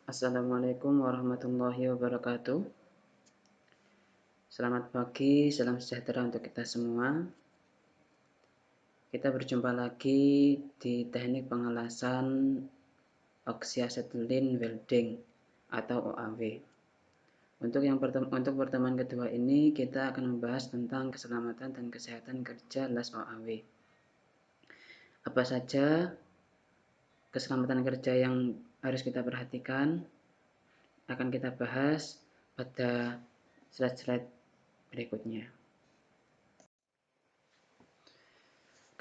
Assalamualaikum warahmatullahi wabarakatuh. Selamat pagi, salam sejahtera untuk kita semua. Kita berjumpa lagi di teknik pengelasan oxyacetylene welding atau OAW. Untuk pertemuan kedua ini kita akan membahas tentang keselamatan dan kesehatan kerja las OAW. Apa saja keselamatan kerja yang harus kita perhatikan akan kita bahas pada slide-slide berikutnya.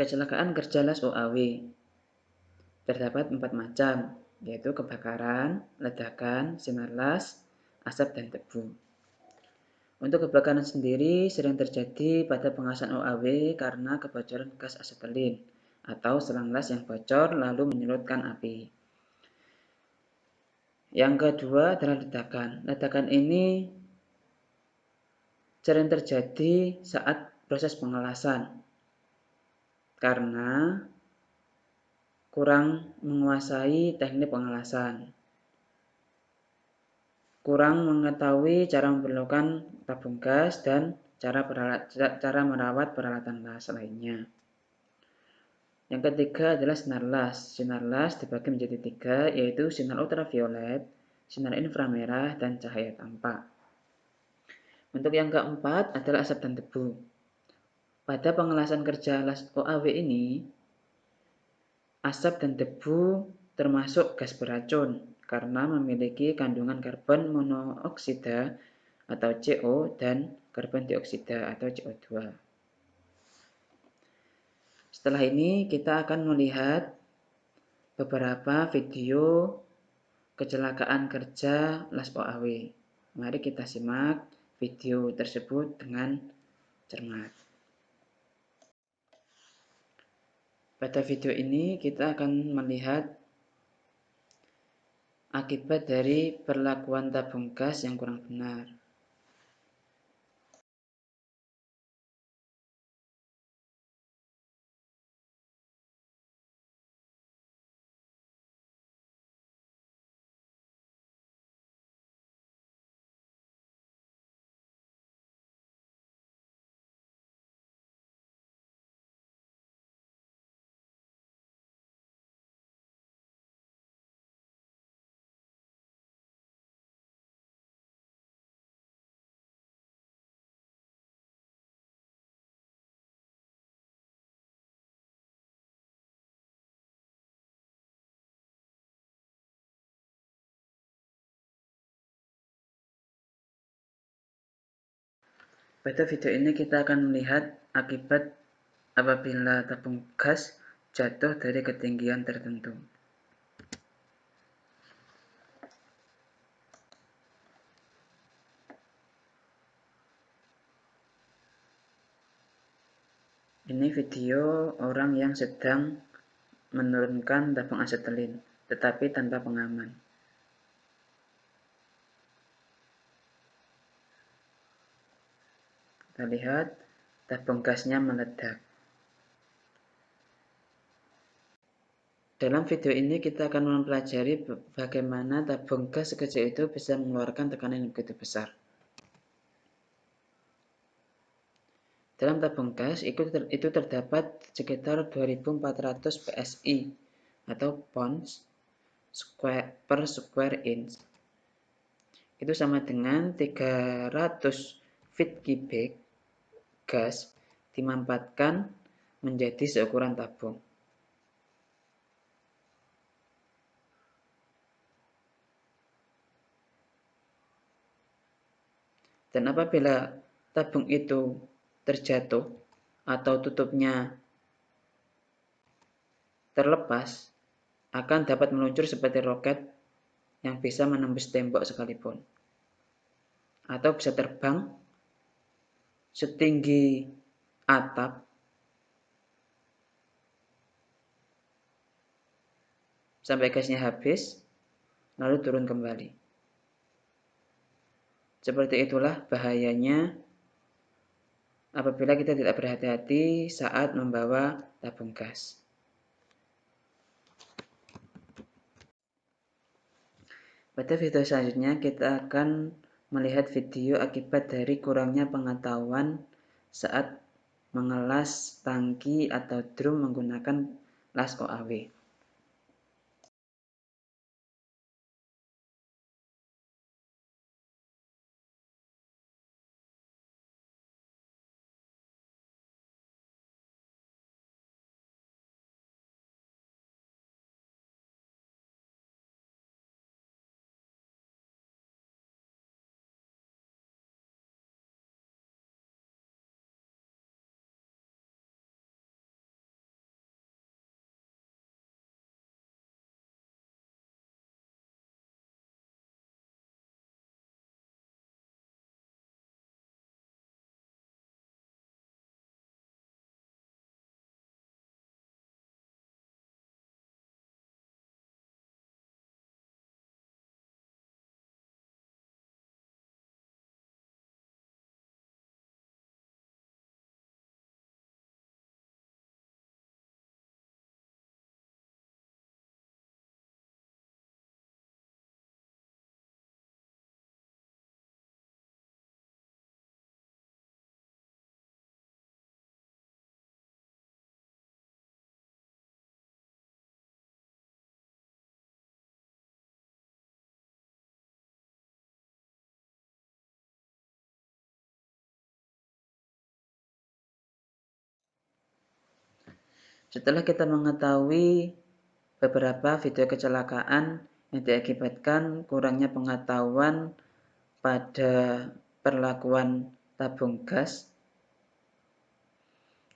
Kecelakaan kerja las OAW terdapat 4 macam, yaitu kebakaran, ledakan, sinar las, asap, dan debu. Untuk kebakaran sendiri sering terjadi pada pengelasan OAW karena kebocoran gas asetilin atau selang las yang bocor lalu menyulut api. Yang kedua adalah ledakan. Ledakan ini sering terjadi saat proses pengelasan karena kurang menguasai teknik pengelasan, kurang mengetahui cara memperlakukan tabung gas dan cara merawat peralatan las lainnya. Yang ketiga adalah sinar las. Sinar las dibagi menjadi 3, yaitu sinar ultraviolet, sinar inframerah, dan cahaya tampak. Untuk yang keempat adalah asap dan debu. Pada pengelasan kerja las OAW ini, asap dan debu termasuk gas beracun karena memiliki kandungan karbon monoksida atau CO dan karbon dioksida atau CO2. Setelah ini kita akan melihat beberapa video kecelakaan kerja las OAW. Mari kita simak video tersebut dengan cermat. Pada video ini kita akan melihat akibat dari perlakuan tabung gas yang kurang benar. Pada video ini kita akan melihat akibat apabila tabung gas jatuh dari ketinggian tertentu. Ini video orang yang sedang menurunkan tabung asetilin, tetapi tanpa pengaman. Kita lihat tabung gasnya meledak. Dalam video ini kita akan mempelajari bagaimana tabung gas sekecil itu bisa mengeluarkan tekanan yang begitu besar. Dalam tabung gas itu terdapat sekitar 2400 PSI atau pounds per square inch. Itu sama dengan 300 feet cubic gas dimanfaatkan menjadi seukuran tabung. Dan apabila tabung itu terjatuh atau tutupnya terlepas, akan dapat meluncur seperti roket yang bisa menembus tembok sekalipun, atau bisa terbang setinggi atap sampai gasnya habis, lalu turun kembali. Seperti itulah bahayanya apabila kita tidak berhati-hati saat membawa tabung gas. Pada video selanjutnya kita akan melihat video akibat dari kurangnya pengetahuan saat mengelas tangki atau drum menggunakan las OAW. Setelah kita mengetahui beberapa video kecelakaan yang diakibatkan kurangnya pengetahuan pada perlakuan tabung gas,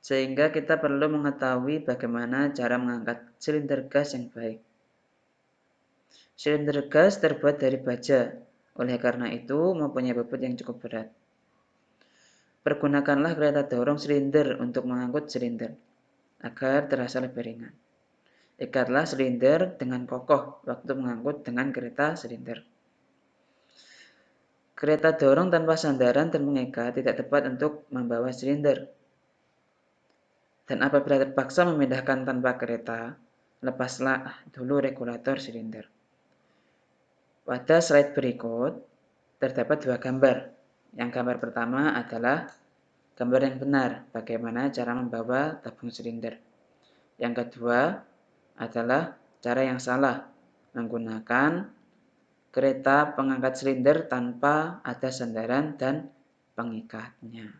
sehingga kita perlu mengetahui bagaimana cara mengangkat silinder gas yang baik. Silinder gas terbuat dari baja, oleh karena itu mempunyai bobot yang cukup berat. Pergunakanlah kereta dorong silinder untuk mengangkut silinder, agar terasa lebih ringan. Ikatlah silinder dengan kokoh waktu mengangkut dengan kereta silinder. Kereta dorong tanpa sandaran dan mengikat tidak tepat untuk membawa silinder. Dan apabila terpaksa memindahkan tanpa kereta, lepaslah dulu regulator silinder. Pada slide berikut terdapat dua gambar. Yang gambar pertama adalah gambar yang benar bagaimana cara membawa tabung silinder. Yang kedua adalah cara yang salah, menggunakan kereta pengangkat silinder tanpa ada sandaran dan pengikatnya.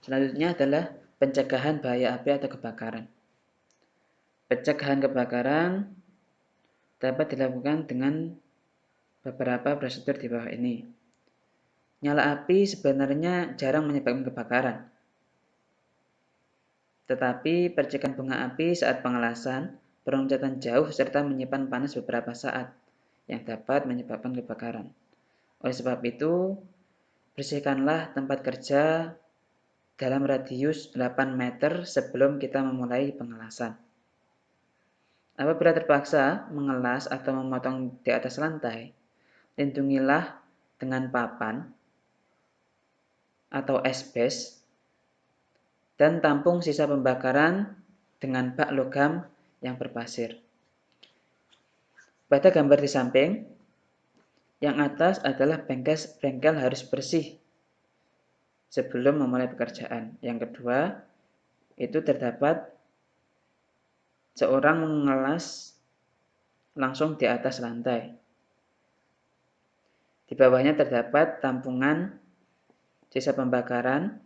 Selanjutnya adalah pencegahan bahaya api atau kebakaran. Pencegahan kebakaran dapat dilakukan dengan beberapa prosedur di bawah ini. Nyala api sebenarnya jarang menyebabkan kebakaran, tetapi percikan bunga api saat pengelasan, peloncatan jauh, serta menyimpan panas beberapa saat yang dapat menyebabkan kebakaran. Oleh sebab itu, bersihkanlah tempat kerja dalam radius 8 meter sebelum kita memulai pengelasan. Apabila terpaksa mengelas atau memotong di atas lantai, lindungilah dengan papan atau esbes dan tampung sisa pembakaran dengan bak logam yang berpasir. Pada gambar di samping, yang atas adalah bengkel harus bersih sebelum memulai pekerjaan. Yang kedua, itu terdapat seorang mengelas langsung di atas lantai. Di bawahnya terdapat tampungan sisa pembakaran.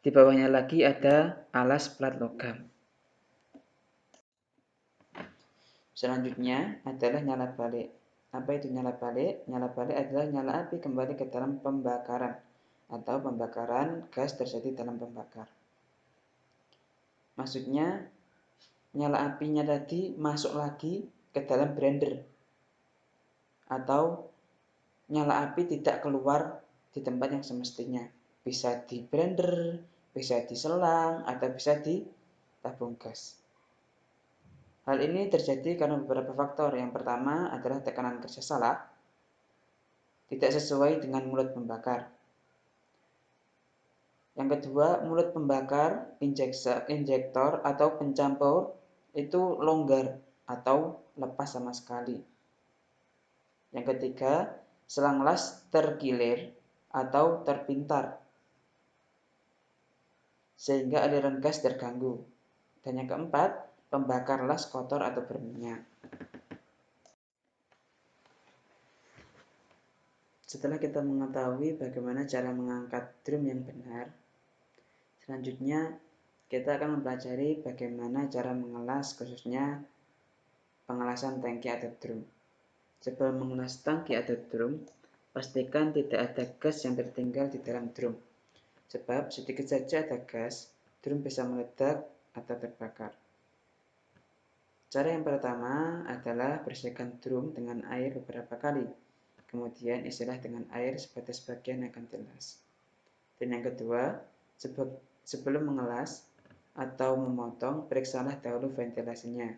Di bawahnya lagi ada alas plat logam. Selanjutnya adalah nyala balik. Apa itu nyala balik? Nyala balik adalah nyala api kembali ke dalam pembakaran atau pembakaran gas terjadi dalam pembakar. Maksudnya nyala apinya tadi masuk lagi ke dalam blender atau nyala api tidak keluar di tempat yang semestinya. Bisa di blender, bisa di selang, atau bisa di tabung gas. Hal ini terjadi karena beberapa faktor. Yang pertama adalah tekanan kerja salah, tidak sesuai dengan mulut pembakar. Yang kedua, mulut pembakar, injektor atau pencampur itu longgar atau lepas sama sekali. Yang ketiga, selang las terkilir atau terpintar sehingga aliran gas terganggu. Dan yang keempat, pembakar las kotor atau berminyak. Setelah kita mengetahui bagaimana cara mengangkat drum yang benar, selanjutnya kita akan mempelajari bagaimana cara mengelas, khususnya pengelasan tangki atau drum. Sebelum mengelas tangki atau drum, pastikan tidak ada gas yang tertinggal di dalam drum. Sebab sedikit saja ada gas, drum bisa meledak atau terbakar. Cara yang pertama adalah bersihkan drum dengan air beberapa kali. Kemudian isilah dengan air sebatas bagian yang akan dilas. Dan yang kedua, sebelum mengelas atau memotong, periksalah dahulu ventilasinya.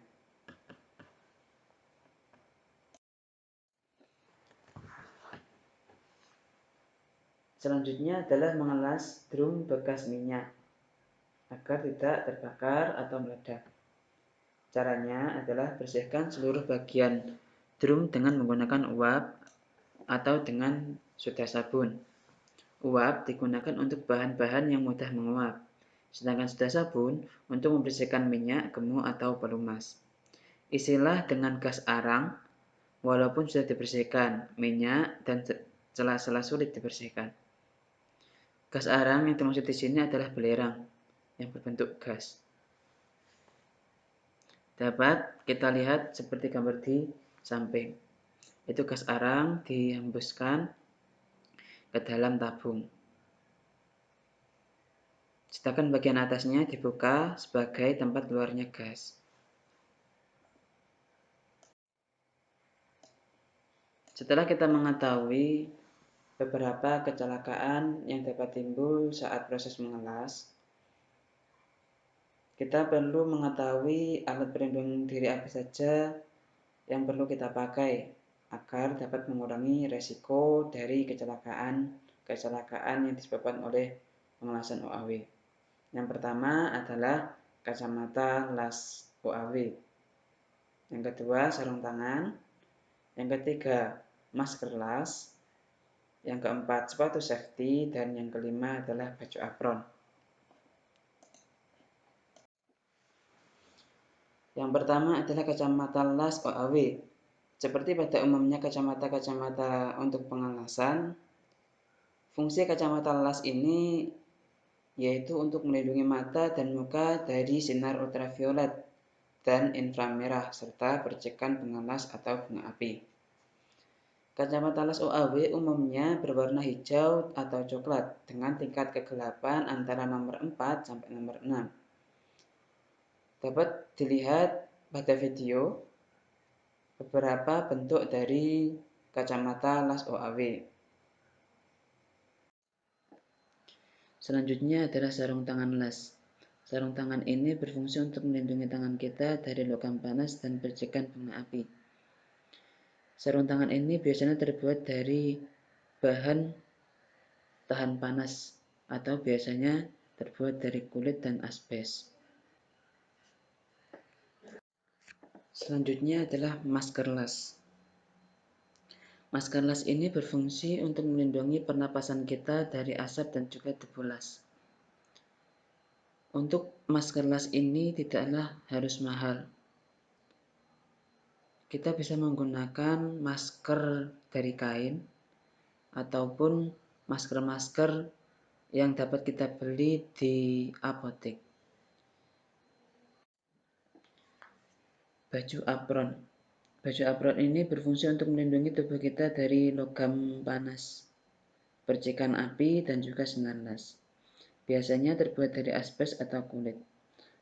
Selanjutnya adalah mengelas drum bekas minyak agar tidak terbakar atau meledak. Caranya adalah bersihkan seluruh bagian drum dengan menggunakan uap atau dengan soda sabun. Uap digunakan untuk bahan-bahan yang mudah menguap, sedangkan soda sabun untuk membersihkan minyak, gemuk, atau pelumas. Isilah dengan gas arang, walaupun sudah dibersihkan, minyak dan celah-celah sulit dibersihkan. Gas arang yang dimaksud di sini adalah belerang yang berbentuk gas. Dapat kita lihat seperti gambar di samping. Itu gas arang dihembuskan ke dalam tabung. Sedangkan bagian atasnya dibuka sebagai tempat keluarnya gas. Setelah kita mengetahui beberapa kecelakaan yang dapat timbul saat proses mengelas, kita perlu mengetahui alat pelindung diri apa saja yang perlu kita pakai agar dapat mengurangi resiko dari kecelakaan yang disebabkan oleh pengelasan OAW. Yang pertama adalah kacamata las OAW. Yang kedua, sarung tangan. Yang ketiga, masker las. Yang keempat, sepatu safety. Dan yang kelima adalah baju apron. Yang pertama adalah kacamata las OAW. Seperti pada umumnya kacamata-kacamata untuk pengelasan, fungsi kacamata las ini yaitu untuk melindungi mata dan muka dari sinar ultraviolet dan inframerah serta percikan pengelas atau bunga api. Kacamata las OAW umumnya berwarna hijau atau coklat dengan tingkat kegelapan antara nomor 4 sampai nomor 6. Dapat dilihat pada video beberapa bentuk dari kacamata las OAW. Selanjutnya adalah sarung tangan las. Sarung tangan ini berfungsi untuk melindungi tangan kita dari logam panas dan percikan bunga api. Sarung tangan ini biasanya terbuat dari bahan tahan panas atau biasanya terbuat dari kulit dan asbes. Selanjutnya adalah masker las. Masker las ini berfungsi untuk melindungi pernapasan kita dari asap dan juga debu las. Untuk masker las ini tidaklah harus mahal. Kita bisa menggunakan masker dari kain ataupun masker-masker yang dapat kita beli di apotek. Baju apron. Baju apron ini berfungsi untuk melindungi tubuh kita dari logam panas, percikan api, dan juga sinar las. Biasanya terbuat dari asbes atau kulit.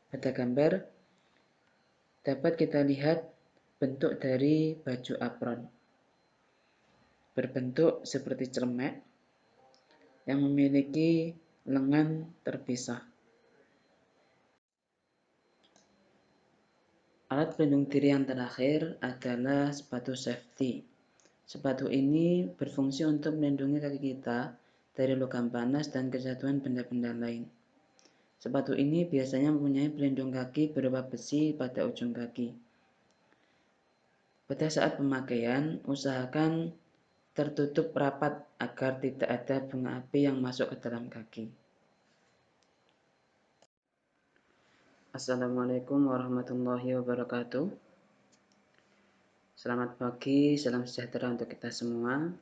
Pada gambar dapat kita lihat bentuk dari baju apron. Berbentuk seperti celemek yang memiliki lengan terpisah. Alat pelindung diri yang terakhir adalah sepatu safety. Sepatu ini berfungsi untuk melindungi kaki kita dari logam panas dan kejatuhan benda-benda lain. Sepatu ini biasanya mempunyai pelindung kaki berupa besi pada ujung kaki. Pada saat pemakaian, usahakan tertutup rapat agar tidak ada bunga api yang masuk ke dalam kaki. Assalamualaikum warahmatullahi wabarakatuh. Selamat pagi, salam sejahtera untuk kita semua.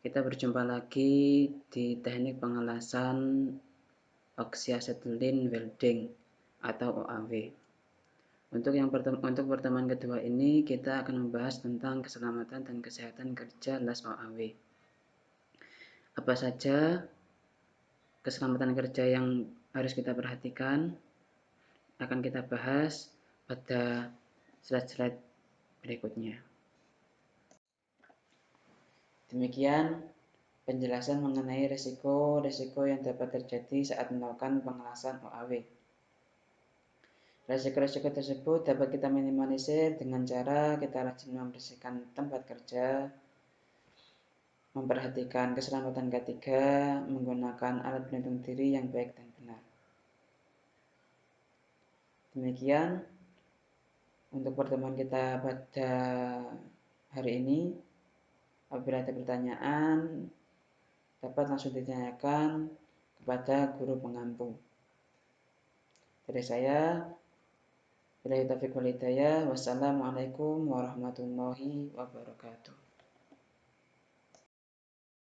Kita berjumpa lagi di teknik pengelasan oxyacetylene welding atau OAW. Untuk pertemuan kedua ini kita akan membahas tentang keselamatan dan kesehatan kerja las OAW. Apa saja keselamatan kerja yang harus kita perhatikan akan kita bahas pada slide-slide berikutnya. Demikian penjelasan mengenai risiko-risiko yang dapat terjadi saat melakukan pengelasan OAW. Risiko-risiko tersebut dapat kita minimalisir dengan cara kita rajin membersihkan tempat kerja, memperhatikan keselamatan K3, menggunakan alat pelindung diri yang baik dan benar. Demikian untuk pertemuan kita pada hari ini. Apabila ada pertanyaan, dapat langsung ditanyakan kepada guru pengampu. Dari saya, billahi taufiq wal hidayah. Wassalamualaikum warahmatullahi wabarakatuh.